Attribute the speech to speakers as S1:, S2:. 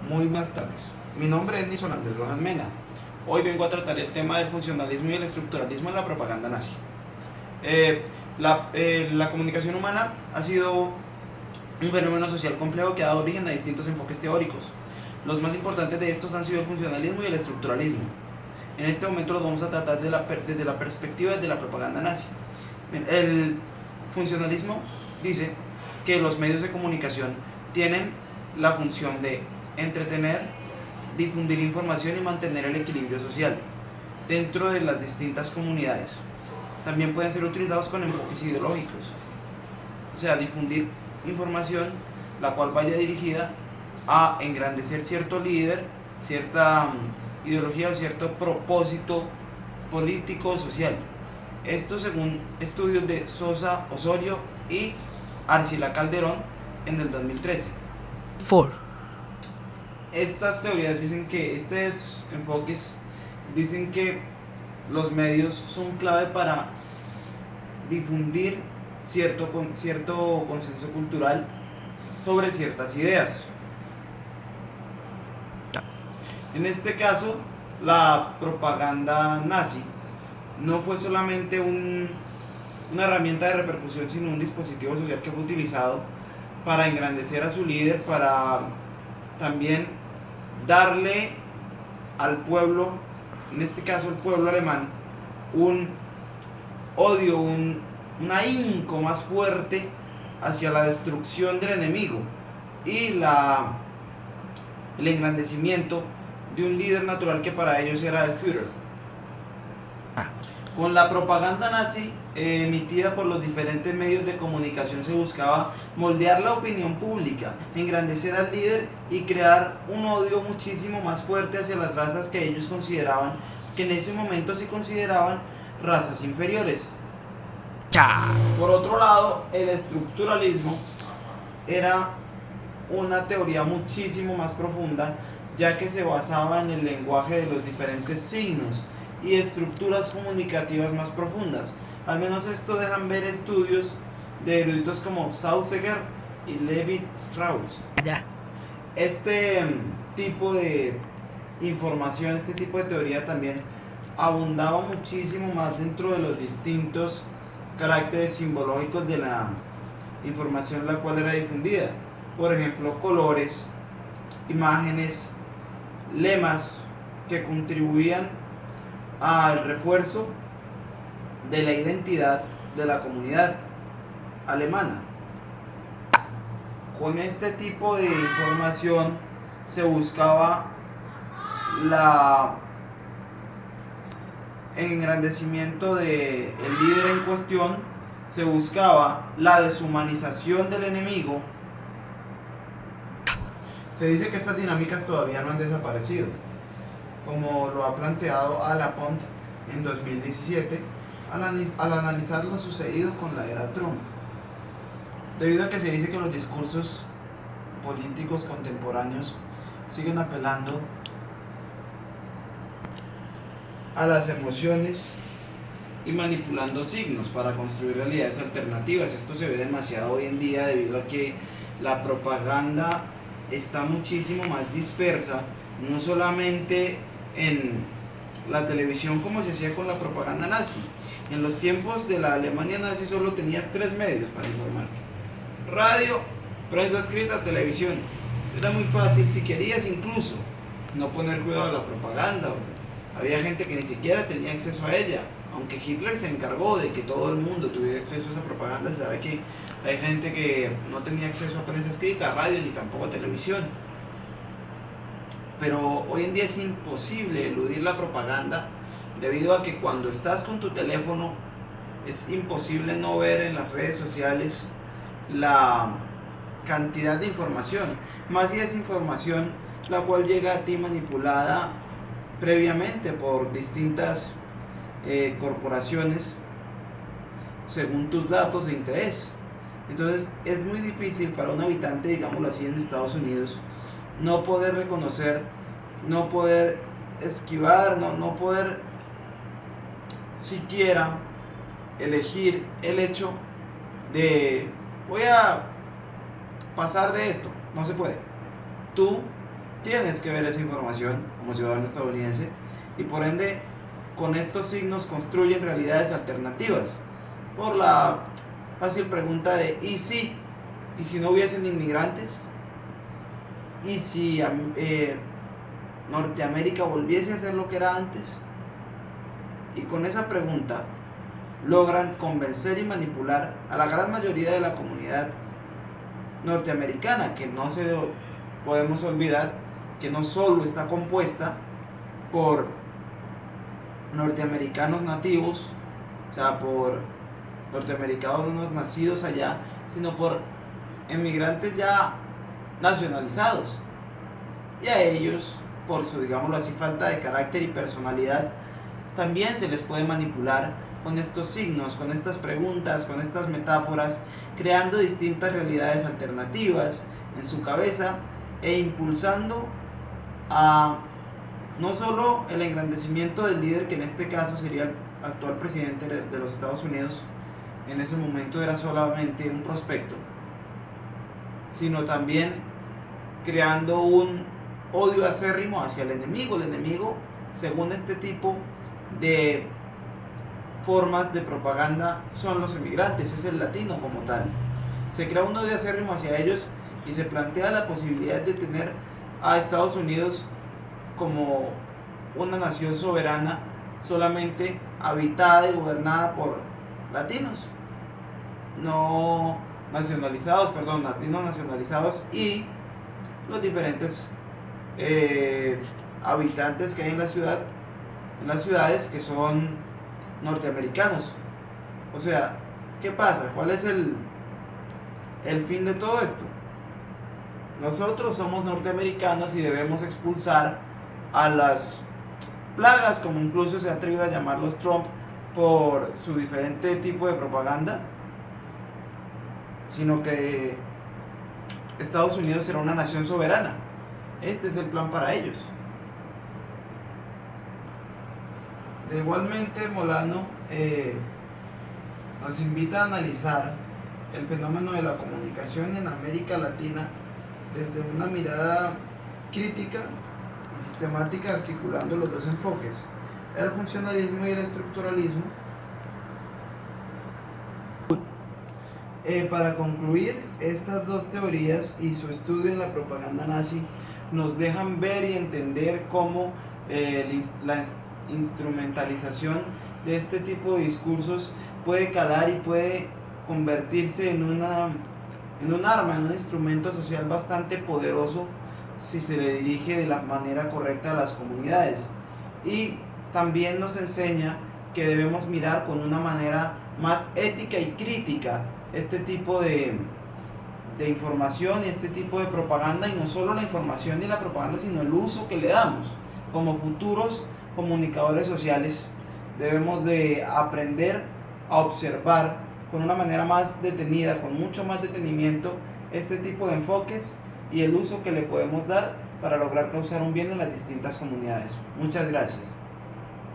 S1: Muy buenas tardes. Mi nombre es Nison Andrés Rojas Mena. Hoy vengo a tratar el tema del funcionalismo y el estructuralismo en la propaganda nazi. La comunicación humana ha sido un fenómeno social complejo que ha dado origen a distintos enfoques teóricos. Los más importantes de estos han sido el funcionalismo y el estructuralismo. En este momento los vamos a tratar desde la perspectiva de la propaganda nazi. El funcionalismo dice que los medios de comunicación tienen la función de entretener, difundir información y mantener el equilibrio social dentro de las distintas comunidades. También pueden ser utilizados con enfoques ideológicos, o sea, difundir información la cual vaya dirigida a engrandecer cierto líder, cierta ideología o cierto propósito político o social. Esto según estudios de Sosa Osorio y Arcila Calderón en el 2013. Estas teorías dicen que estos enfoques dicen que los medios son clave para difundir cierto consenso cultural sobre ciertas ideas. En este caso, la propaganda nazi no fue solamente una herramienta de repercusión, sino un dispositivo social que fue utilizado para engrandecer a su líder, para también darle al pueblo, en este caso el pueblo alemán, un odio, un ahínco más fuerte hacia la destrucción del enemigo y el engrandecimiento de un líder natural que para ellos era el Führer. Con la propaganda nazi emitida por los diferentes medios de comunicación se buscaba moldear la opinión pública, engrandecer al líder y crear un odio muchísimo más fuerte hacia las razas que ellos consideraban, que en ese momento se consideraban razas inferiores. Por otro lado, el estructuralismo era una teoría muchísimo más profunda, ya que se basaba en el lenguaje de los diferentes signos y estructuras comunicativas más profundas. Al menos esto dejan ver estudios de eruditos como Saussure y Levi Strauss. Este tipo de información, este tipo de teoría también abundaba muchísimo más dentro de los distintos caracteres simbológicos de la información la cual era difundida. Por ejemplo, colores, imágenes, lemas que contribuían al refuerzo de la identidad de la comunidad alemana. Con este tipo de información se buscaba el engrandecimiento del líder en cuestión, se buscaba la deshumanización del enemigo. Se dice que estas dinámicas todavía no han desaparecido, como lo ha planteado Alapont en 2017 al analizar lo sucedido con la era Trump, debido a que se dice que los discursos políticos contemporáneos siguen apelando a las emociones y manipulando signos para construir realidades alternativas. Esto se ve demasiado hoy en día debido a que la propaganda está muchísimo más dispersa, no solamente en la televisión como se hacía con la propaganda nazi. En los tiempos de la Alemania nazi solo tenías 3 medios para informarte: radio, prensa escrita, televisión. Era muy fácil, si querías incluso no poner cuidado a la propaganda. Había gente que ni siquiera tenía acceso a ella, aunque Hitler se encargó de que todo el mundo tuviera acceso a esa propaganda. Se sabe que hay gente que no tenía acceso a prensa escrita, a radio, ni tampoco a televisión. Pero hoy en día es imposible eludir la propaganda, debido a que cuando estás con tu teléfono es imposible no ver en las redes sociales la cantidad de información, más si es información la cual llega a ti manipulada previamente por distintas corporaciones según tus datos de interés. Entonces es muy difícil para un habitante, digámoslo así, en Estados Unidos, no poder reconocer, no poder esquivar, no poder siquiera elegir el hecho de voy a pasar de esto. No se puede. Tú tienes que ver esa información como ciudadano estadounidense y por ende con estos signos construyen realidades alternativas. Por la fácil pregunta de ¿y si no hubiesen inmigrantes? ¿Y si Norteamérica volviese a ser lo que era antes? Y con esa pregunta logran convencer y manipular a la gran mayoría de la comunidad norteamericana, que no se podemos olvidar que no solo está compuesta por norteamericanos nativos, o sea, por norteamericanos nacidos allá, sino por emigrantes ya nacionalizados. Y a ellos, por su, digámoslo así, falta de carácter y personalidad, también se les puede manipular con estos signos, con estas preguntas, con estas metáforas, creando distintas realidades alternativas en su cabeza e impulsando a no solo el engrandecimiento del líder, que en este caso sería el actual presidente de los Estados Unidos, en ese momento era solamente un prospecto, sino también creando un odio acérrimo hacia el enemigo. El enemigo, según este tipo de formas de propaganda, son los emigrantes, es el latino como tal. Se crea un odio acérrimo hacia ellos y se plantea la posibilidad de tener a Estados Unidos como una nación soberana solamente habitada y gobernada por latinos, no nacionalizados, perdón, latinos nacionalizados y los diferentes habitantes que hay en la ciudad, en las ciudades, que son norteamericanos. O sea, ¿qué pasa? ¿Cuál es el fin de todo esto? Nosotros somos norteamericanos y debemos expulsar a las plagas, como incluso se ha atrevido a llamarlos Trump, por su diferente tipo de propaganda, sino que Estados Unidos será una nación soberana. Este es el plan para ellos. De igualmente, Molano nos invita a analizar el fenómeno de la comunicación en América Latina desde una mirada crítica y sistemática, articulando los dos enfoques, el funcionalismo y el estructuralismo. Para concluir, estas dos teorías y su estudio en la propaganda nazi nos dejan ver y entender cómo la instrumentalización de este tipo de discursos puede calar y puede convertirse en un arma, en un instrumento social bastante poderoso si se le dirige de la manera correcta a las comunidades. Y también nos enseña que debemos mirar con una manera más ética y crítica este tipo de información y este tipo de propaganda, y no solo la información y la propaganda, sino el uso que le damos. Como futuros comunicadores sociales debemos de aprender a observar con una manera más detenida, con mucho más detenimiento, este tipo de enfoques y el uso que le podemos dar para lograr causar un bien en las distintas comunidades. Muchas gracias.